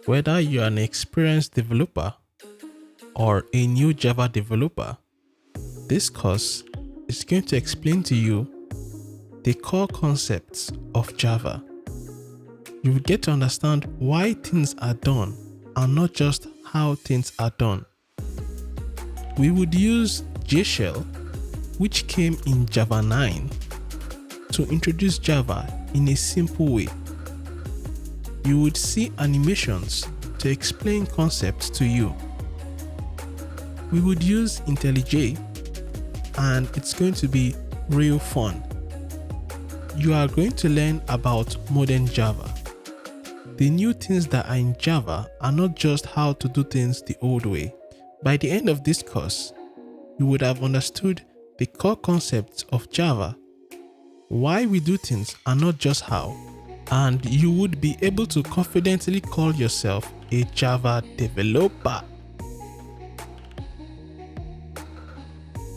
Whether you're an experienced developer or a new Java developer, this course is going to explain to you the core concepts of Java. You will get to understand why things are done and not just how things are done. We would use Jshell, which came in Java 9, to introduce Java in a simple way. You would see animations to explain concepts to you. We would use IntelliJ, and it's going to be real fun. You are going to learn about modern Java. The new things that are in Java are not just how to do things the old way. By the end of this course, you would have understood the core concepts of Java, why we do things and not just how, and you would be able to confidently call yourself a Java developer.